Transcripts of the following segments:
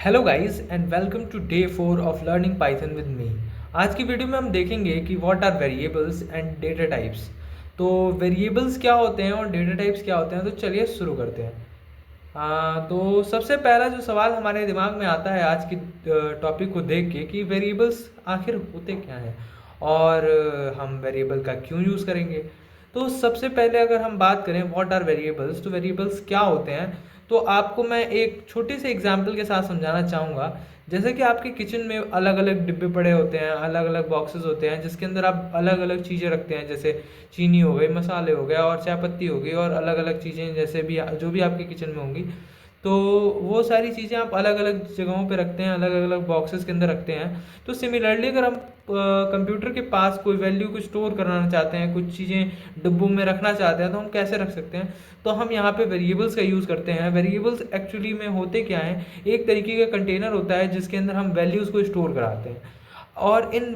Hello guys and welcome to day 4 of learning Python with me. आज की video में हम देखेंगे कि what are variables and data types. तो वेरिएबल्स क्या होते हैं और डेटा टाइप्स क्या होते हैं, तो चलिए शुरू करते हैं। तो सबसे पहला जो सवाल हमारे दिमाग में आता है आज की टॉपिक को देख के कि वेरिएबल्स आखिर होते क्या हैं और हम वेरिएबल का क्यों यूज़ करेंगे। तो सबसे पहले अगर हम बात करें व्हाट आर वेरिएबल्स, तो वेरिएबल्स क्या होते हैं, तो आपको मैं एक छोटे से एग्जाम्पल के साथ समझाना चाहूँगा। जैसे कि आपके किचन में अलग अलग डिब्बे पड़े होते हैं, अलग अलग बॉक्सेस होते हैं जिसके अंदर आप अलग अलग चीज़ें रखते हैं, जैसे चीनी हो गई, मसाले हो गए और चाय पत्ती हो गई और अलग अलग चीज़ें जैसे भी जो भी आपके किचन में होंगी। तो वो सारी चीज़ें आप अलग अलग जगहों पे रखते हैं, अलग अलग बॉक्सेस के अंदर रखते हैं। तो सिमिलरली अगर हम कंप्यूटर के पास कोई वैल्यू को स्टोर कराना चाहते हैं, कुछ चीज़ें डिब्बों में रखना चाहते हैं, तो हम कैसे रख सकते हैं। तो हम यहाँ पे वेरिएबल्स का यूज़ करते हैं। वेरिएबल्स एक्चुअली में होते क्या हैं, एक तरीके का कंटेनर होता है जिसके अंदर हम वैल्यूज़ को स्टोर कराते हैं और इन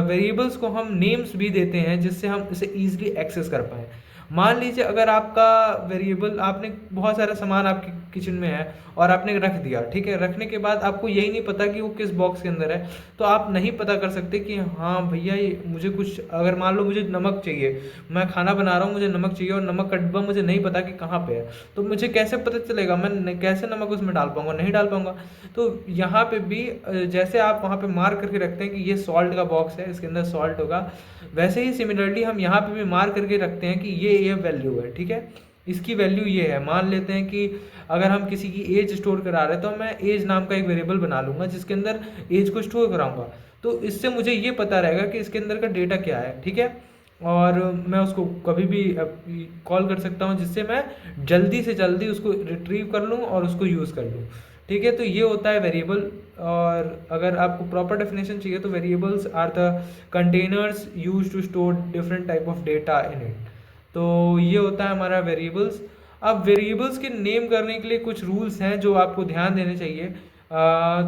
वेरिएबल्स को हम नेम्स भी देते हैं जिससे हम इसे ईजिली एक्सेस कर पाएँ। मान लीजिए अगर आपका वेरिएबल, आपने बहुत सारा सामान आपके किचन में है और आपने रख दिया, ठीक है। रखने के बाद आपको यही नहीं पता कि वो किस बॉक्स के अंदर है, तो आप नहीं पता कर सकते कि हाँ भैया ये मुझे कुछ, अगर मान लो मुझे नमक चाहिए, मैं खाना बना रहा हूँ, मुझे नमक चाहिए और नमक का डिब्बा मुझे नहीं पता कि कहाँ पे है, तो मुझे कैसे पता चलेगा, मैं कैसे नमक उसमें डाल पाऊंगा, नहीं डाल पाऊंगा। तो यहाँ पे भी जैसे आप वहाँ पे मार्क करके रखते हैं कि ये सॉल्ट का बॉक्स है, इसके अंदर सॉल्ट होगा, वैसे ही सिमिलरली हम यहाँ पे भी मार्क करके रखते हैं कि ये वैल्यू है, ठीक है। इसकी वैल्यू ये है। मान लेते हैं कि अगर हम किसी की एज स्टोर करा रहे हैं, तो मैं एज नाम का एक वेरिएबल बना लूंगा जिसके अंदर एज को स्टोर कराऊंगा। तो इससे मुझे ये पता रहेगा कि इसके अंदर का डेटा क्या है, ठीक है। और मैं उसको कभी भी कॉल कर सकता हूँ जिससे मैं जल्दी से जल्दी उसको रिट्रीव कर लूँ और उसको यूज़ कर लूँ, ठीक है। तो ये होता है वेरिएबल। और अगर आपको प्रॉपर डेफिनेशन चाहिए तो variables are the containers use to store different type of data in it. तो ये होता है हमारा वेरिएबल्स। अब वेरिएबल्स के नेम करने के लिए कुछ रूल्स हैं जो आपको ध्यान देने चाहिए।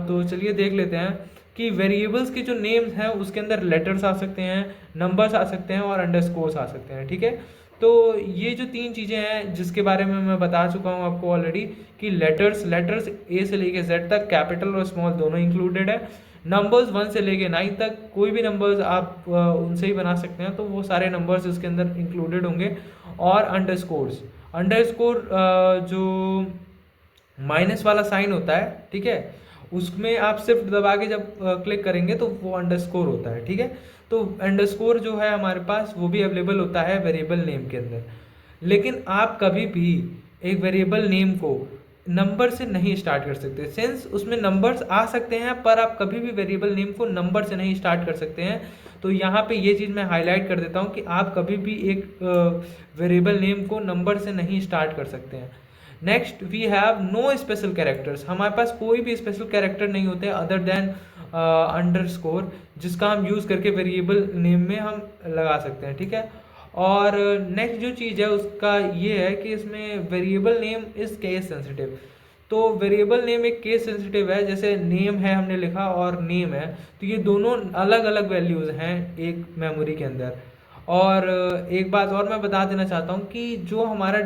तो चलिए देख लेते हैं कि वेरिएबल्स के जो नेम्स हैं उसके अंदर लेटर्स आ सकते हैं, नंबर्स आ सकते हैं और अंडरस्कोर्स आ सकते हैं, ठीक है। तो ये जो तीन चीज़ें हैं जिसके बारे में मैं बता चुका हूँ आपको ऑलरेडी कि लेटर्स ए से लेके जेड तक, कैपिटल और स्मॉल दोनों इंक्लूडेड है। नंबर्स 1 से लेके 9 तक, कोई भी नंबर्स आप उनसे ही बना सकते हैं, तो वो सारे नंबर्स इसके अंदर इंक्लूडेड होंगे। और अंडरस्कोर्स, अंडरस्कोर जो माइनस वाला साइन होता है, ठीक है, उसमें आप सिर्फ दबा के जब क्लिक करेंगे तो वो अंडरस्कोर होता है, ठीक है। तो अंडरस्कोर जो है हमारे पास वो भी अवेलेबल होता है वेरिएबल नेम के अंदर। लेकिन आप कभी भी एक वेरिएबल नेम को नंबर से नहीं स्टार्ट कर सकते, सिंस उसमें नंबर्स आ सकते हैं पर आप कभी भी वेरिएबल नेम को नंबर से नहीं स्टार्ट कर सकते हैं। तो यहाँ पे ये चीज़ मैं हाईलाइट कर देता हूँ कि आप कभी भी एक वेरिएबल नेम को नंबर से नहीं स्टार्ट कर सकते हैं। Next we have no special characters, हमारे पास कोई भी स्पेशल कैरेक्टर नहीं होते अदर देन अंडरस्कोर, जिसका हम यूज़ करके वेरिएबल नेम में हम लगा सकते हैं, ठीक है। और नेक्स्ट जो चीज़ है उसका ये है कि इसमें variable name is case sensitive. तो वेरिएबल नेम एक केस सेंसिटिव है, जैसे नेम है हमने लिखा और नेम है, तो ये दोनों अलग अलग वैल्यूज़ हैं एक मेमोरी के अंदर। और एक बात और मैं बता देना चाहता हूँ कि जो हमारा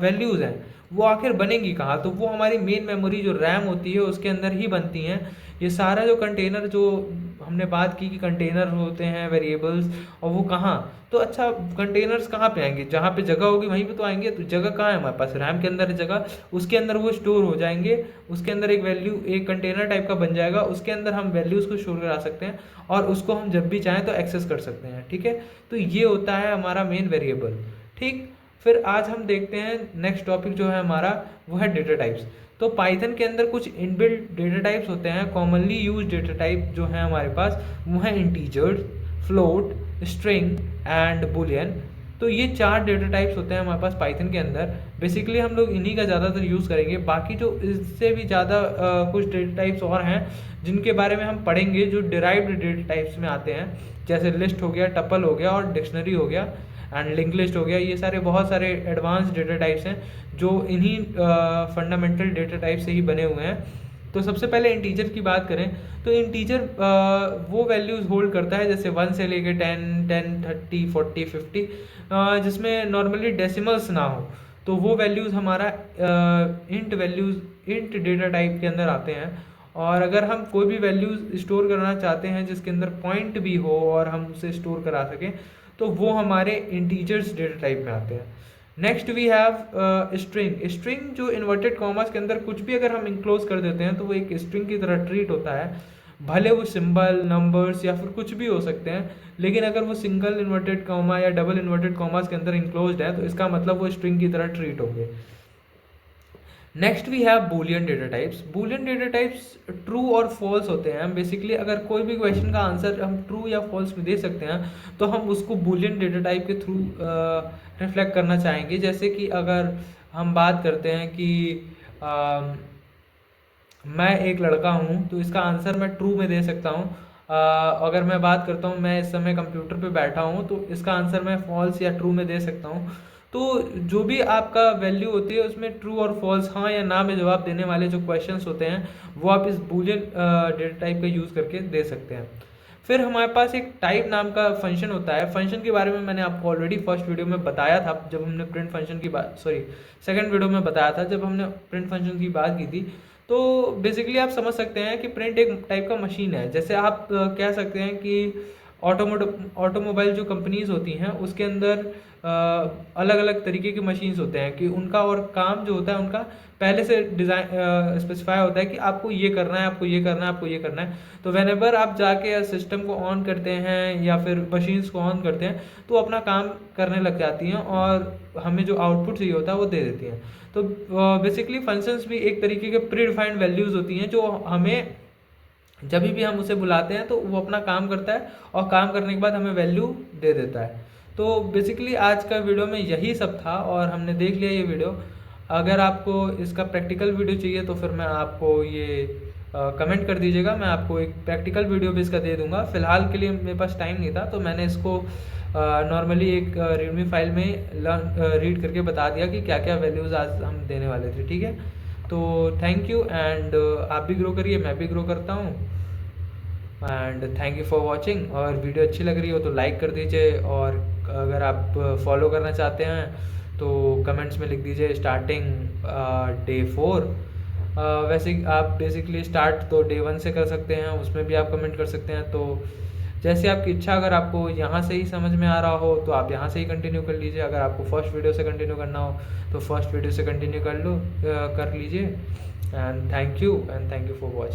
वैल्यूज़ हैं वो आखिर बनेंगी कहाँ, तो वो हमारी मेन मेमोरी जो रैम होती है उसके अंदर ही बनती हैं। ये सारा जो कंटेनर, जो हमने बात की कि कंटेनर होते हैं वेरिएबल्स, और वो कहाँ, तो अच्छा कंटेनर्स कहाँ पे आएंगे, जहाँ पे जगह होगी वहीं पे तो आएंगे। तो जगह कहाँ है हमारे पास, रैम के अंदर है जगह, उसके अंदर वो स्टोर हो जाएंगे। उसके अंदर एक वैल्यू, एक कंटेनर टाइप का बन जाएगा, उसके अंदर हम वैल्यूज़ को स्टोर करा सकते हैं और उसको हम जब भी चाहें तो एक्सेस कर सकते हैं, ठीक है। तो ये होता है हमारा मेन वेरिएबल, ठीक। फिर आज हम देखते हैं नेक्स्ट टॉपिक जो है हमारा, वो है डेटा टाइप्स। तो पाइथन के अंदर कुछ इनबिल्ट डेटा टाइप्स होते हैं। कॉमनली यूज डेटा टाइप जो है हमारे पास वो है integers, float, string and Boolean. तो ये 4 डेटा टाइप्स होते हैं हमारे पास पाइथन के अंदर। बेसिकली हम लोग इन्हीं का ज़्यादातर यूज़ करेंगे। बाकी जो इससे भी ज़्यादा कुछ डेटा टाइप्स और हैं जिनके बारे में हम पढ़ेंगे, जो डिराइव्ड डेटा टाइप्स में आते हैं, जैसे लिस्ट हो गया, टपल हो गया और डिक्शनरी हो गया एंड लिंक लिस्ट हो गया। ये सारे बहुत सारे एडवांस डेटा टाइप्स हैं जो इन्हीं फंडामेंटल डेटा टाइप से ही बने हुए हैं। तो सबसे पहले इंटीजर की बात करें तो इंटीजर वो वैल्यूज़ होल्ड करता है जैसे 1 से लेके 10, 30, 40, 50, जिसमें नॉर्मली डेसिमल्स ना हो, तो वो वैल्यूज़ हमारा इंट डेटा टाइप के अंदर आते हैं। और अगर हम कोई भी वैल्यू स्टोर करना चाहते हैं जिसके अंदर पॉइंट भी हो और हम उसे स्टोर करा सकें, तो वो हमारे इंटीजर्स डेटा टाइप में आते हैं। Next we have string. String जो इन्वर्टेड कॉमास के अंदर कुछ भी अगर हम इंक्लोज कर देते हैं तो वो एक स्ट्रिंग की तरह ट्रीट होता है, भले वो सिंबल, नंबर्स या फिर कुछ भी हो सकते हैं, लेकिन अगर वो सिंगल इन्वर्टेड कॉमा या डबल इन्वर्टेड कॉमास के अंदर इंक्लोज्ड है तो इसका मतलब वो स्ट्रिंग की तरह ट्रीट होंगे। Next we have boolean data types. Boolean data types true और फॉल्स होते हैं। हम बेसिकली अगर कोई भी क्वेश्चन का आंसर हम ट्रू या फॉल्स में दे सकते हैं तो हम उसको बूलियन डेटा टाइप के थ्रू रिफ्लेक्ट करना चाहेंगे। जैसे कि अगर हम बात करते हैं कि मैं एक लड़का हूँ, तो इसका आंसर मैं ट्रू में दे सकता हूँ। अगर मैं बात करता हूँ मैं इस समय कंप्यूटर पे बैठा हूँ, तो इसका आंसर मैं फॉल्स या ट्रू में दे सकता हूँ। तो जो भी आपका वैल्यू होती है उसमें ट्रू और फॉल्स, हाँ या ना में जवाब देने वाले जो क्वेश्चंस होते हैं वो आप इस बूलियन डेटा टाइप का यूज़ करके दे सकते हैं। फिर हमारे पास एक टाइप नाम का फंक्शन होता है। फंक्शन के बारे में मैंने आपको ऑलरेडी फर्स्ट वीडियो में बताया था, जब हमने प्रिंट फंक्शन की बात, सेकंड वीडियो में बताया था जब हमने प्रिंट फंक्शन की बात की थी। तो बेसिकली आप समझ सकते हैं कि प्रिंट एक टाइप का मशीन है। जैसे आप कह सकते हैं कि ऑटोमोबाइल जो कंपनीज होती हैं उसके अंदर अलग अलग तरीके के मशीन्स होते हैं कि उनका और काम जो होता है उनका पहले से डिज़ाइन स्पेसिफाई होता है कि आपको ये करना है, आपको ये करना है, आपको ये करना है। तो व्हेनेवर आप जाके सिस्टम को ऑन करते हैं या फिर मशीन्स को ऑन करते हैं तो अपना काम करने लग जाती हैं और हमें जो आउटपुट चाहिए होता है वो दे देती हैं। तो बेसिकली फंक्शंस भी एक तरीके के प्री डिफाइंड वैल्यूज़ होती हैं जो हमें जब भी हम उसे बुलाते हैं तो वो अपना काम करता है और काम करने के बाद हमें वैल्यू दे देता है। तो बेसिकली आज का वीडियो में यही सब था और हमने देख लिया ये वीडियो। अगर आपको इसका प्रैक्टिकल वीडियो चाहिए तो फिर मैं आपको ये कमेंट कर दीजिएगा, मैं आपको एक प्रैक्टिकल वीडियो भी इसका दे दूंगा। फ़िलहाल के लिए मेरे पास टाइम नहीं था तो मैंने इसको नॉर्मली एक रीडमी फाइल में रीड करके बता दिया कि क्या क्या वैल्यूज़ आज हम देने वाले थे। ठीक है, तो थैंक यू एंड आप भी ग्रो करिए, मैं भी ग्रो करता हूँ and thank you for watching. और वीडियो अच्छी लग रही हो तो लाइक कर दीजिए और अगर आप फॉलो करना चाहते हैं तो कमेंट्स में लिख दीजिए स्टार्टिंग डे 4। वैसे आप बेसिकली स्टार्ट तो डे 1 से कर सकते हैं, उसमें भी आप कमेंट कर सकते हैं। तो जैसे आपकी इच्छा, अगर आपको यहाँ से ही समझ में आ रहा हो तो आप यहाँ से ही कंटिन्यू कर लीजिए, अगर आपको फर्स्ट वीडियो से कंटिन्यू करना हो तो फर्स्ट वीडियो से कंटिन्यू कर लीजिए। And thank you for watching.